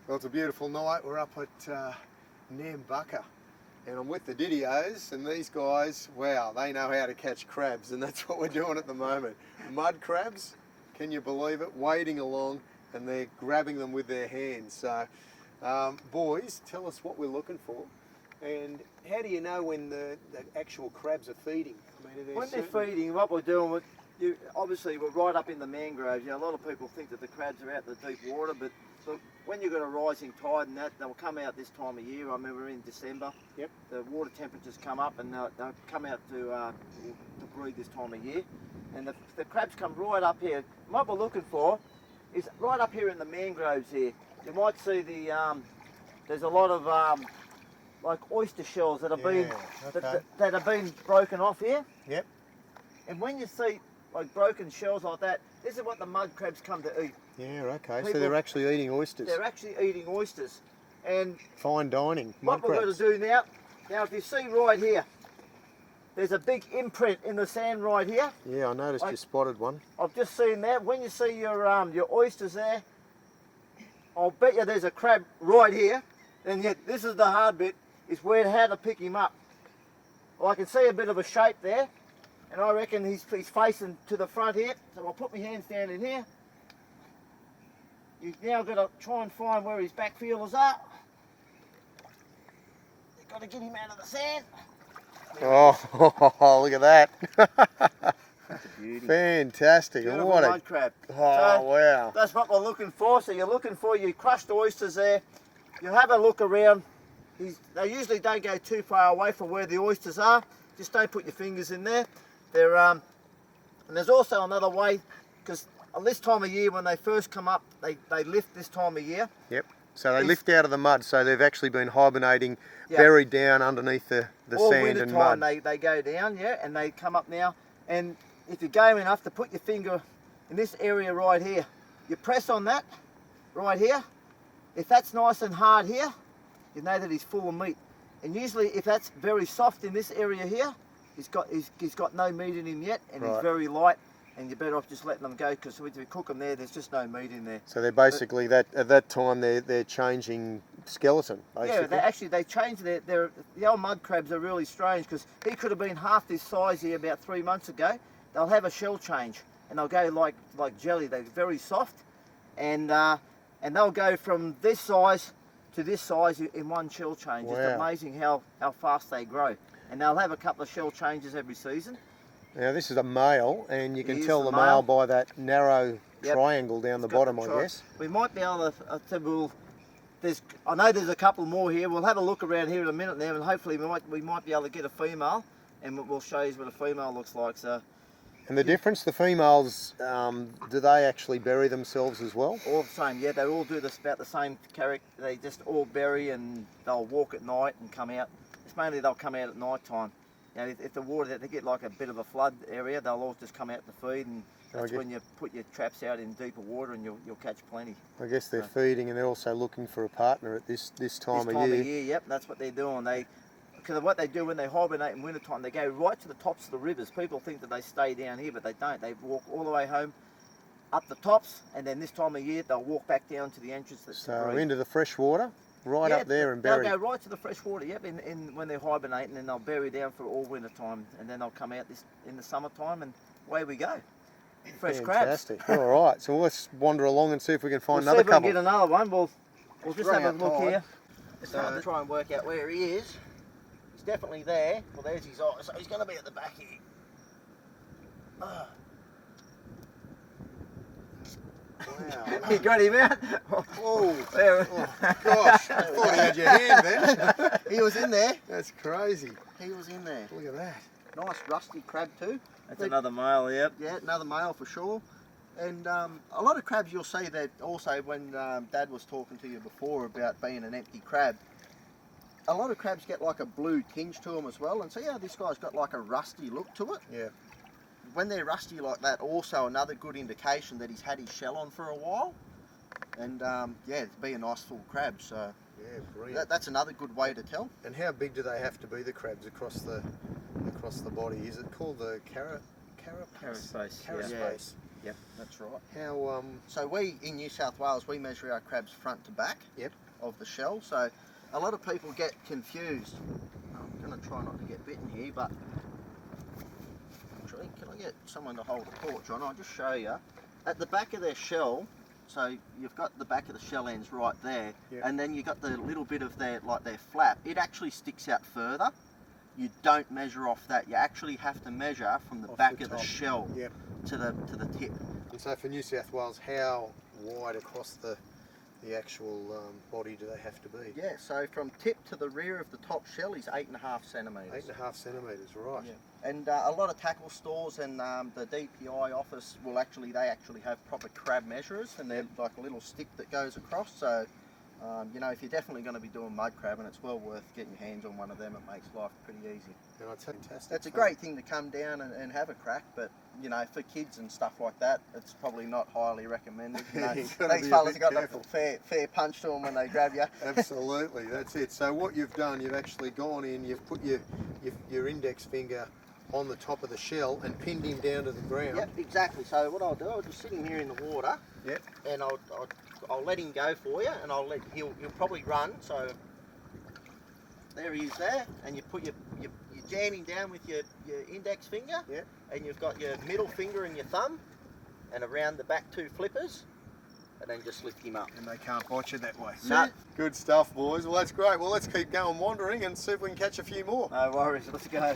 Well, it's a beautiful night. We're up at Nambucca, and I'm with the Didios, and these guys, wow, they know how to catch crabs, and that's what we're doing at the moment. Mud crabs, can you believe it? Wading along, and they're grabbing them with their hands. So, boys, tell us what we're looking for, and how do you know when the actual crabs are feeding? I mean, When they're feeding, what we're doing, obviously we're right up in the mangroves. You know, a lot of people think that the crabs are out in the deep water, but when you've got a rising tide and that, they'll come out this time of year. I remember in December, yep, the water temperatures come up and they'll come out to breed this time of year. And the crabs come right up here. What we're looking for is right up here in the mangroves here. You might see there's a lot of like oyster shells that have been that have been broken off here. Yep. And when you see like broken shells like that, this is what the mud crabs come to eat. Yeah, okay. So they're actually eating oysters. They're actually eating oysters. And fine dining. What we're going to do now if you see right here, there's a big imprint in the sand right here. Yeah, I noticed you spotted one. I've just seen that. When you see your oysters there, I'll bet you there's a crab right here. And yet this is the hard bit, is how to pick him up. Well, I can see a bit of a shape there, and I reckon he's facing to the front here. So I'll put my hands down in here. You've now got to try and find where his back feelers are. You've got to get him out of the sand. Oh, look at that. That's a beauty. Fantastic. Beautiful What mud crab. Oh, wow. That's what we're looking for. So you're looking for your crushed oysters there. You have a look around. They usually don't go too far away from where the oysters are. Just don't put your fingers in there. And there's also another way, because this time of year when they first come up, they lift this time of year. Yep. So they lift out of the mud, so they've actually been hibernating, buried down underneath the sand and mud. They go down, and they come up now. And if you're game enough to put your finger in this area right here, you press on that right here. If that's nice and hard here, you know that he's full of meat. And usually if that's very soft in this area here, he's got no meat in him yet, and he's very light, and you're better off just letting them go, because if you cook them there's just no meat in there. So they're basically, at that time, they're changing skeleton, basically. Yeah, they change the old mud crabs are really strange, because he could have been half this size here about 3 months ago. They'll have a shell change, and they'll go like jelly. They're very soft, and they'll go from this size to this size in one shell change. Wow. It's amazing how fast they grow. And they'll have a couple of shell changes every season. Now this is a male, and you can tell the male by that narrow triangle down the bottom, I guess. We might be able to, I know there's a couple more here. We'll have a look around here in a minute now, and hopefully we might be able to get a female, and we'll show you what a female looks like. So. And the difference, the females, do they actually bury themselves as well? All the same, yeah. They all do about the same character. They just all bury, and they'll walk at night and come out. It's mainly they'll come out at night time. You know, if the water, they get like a bit of a flood area, they'll all just come out to feed, and that's when you put your traps out in deeper water, and you'll catch plenty. I guess they're feeding, and they're also looking for a partner at this time of year. Yep, that's what they're doing. Because of what they do when they hibernate in winter time, they go right to the tops of the rivers. People think that they stay down here, but they don't. They walk all the way home up the tops, and then this time of year they'll walk back down to the entrance. So into the fresh water, up there and bury. They'll go right to the fresh water, when they're hibernating, and they'll bury down for all winter time, and then they'll come out in the summertime, and away we go. Fresh crabs. Fantastic. All right, so let's wander along and see if we can find another couple. We'll see if we can get another one. We'll just have a look here. It's hard to try and work out where he is. Definitely there. Well, there's his eye, so he's going to be at the back here. Wow. You got him out? Oh, gosh, I thought he had your hand there. He was in there. That's crazy. He was in there. Look at that. Nice rusty crab too. That's another male, yep. Yeah, another male for sure. And a lot of crabs, you'll see that also when Dad was talking to you before about being an empty crab. A lot of crabs get like a blue tinge to them as well, and see how this guy's got like a rusty look to it? Yeah. When they're rusty like that, also another good indication that he's had his shell on for a while. And it'd be a nice full crab, so yeah, brilliant. That's another good way to tell. And how big do they have to be, the crabs, across the body? Is it called the carapace? Carapace. Carapace. Yep, that's right. How So we, in New South Wales, we measure our crabs front to back Yep. of the shell. So a lot of people get confused. I'm going to try not to get bitten here, but actually, can I get someone to hold a torch on? I'll just show you. At the back of their shell, so you've got the back of the shell ends right there, Yep. and then you've got the little bit of their flap. It actually sticks out further. You don't measure off that. You actually have to measure from the Off back the of the top. shell Yep. to the tip. And so for New South Wales, how wide across the actual body do they have to be? Yeah, so from tip to the rear of the top shell is 8.5 centimetres. 8.5 centimetres, right. Yeah. And a lot of tackle stores and the DPI office will actually have proper crab measurers, and they're like a little stick that goes across. So, you know, if you're definitely going to be doing mud crabbing, it's well worth getting your hands on one of them. It makes life pretty easy. And it's fantastic. It's a great thing to come down and have a crack, but you know, for kids and stuff like that, it's probably not highly recommended. You know, You've gotta these be a fellas bit have got careful. the fair punch to them when they grab you. Absolutely, that's it. So what you've done, you've actually gone in, you've put your index finger on the top of the shell and pinned him down to the ground. Yep, exactly. So what I'll do, I'll just sit him here in the water. Yep. And I'll let him go for you, and he'll probably run. So there he is there, and you put you jam him down with your index finger. Yep. And you've got your middle finger and your thumb, and around the back 2 flippers, and then just lift him up. And they can't bite you that way. No. Good stuff, boys. Well, that's great. Well, let's keep going wandering and see if we can catch a few more. No worries. Let's go.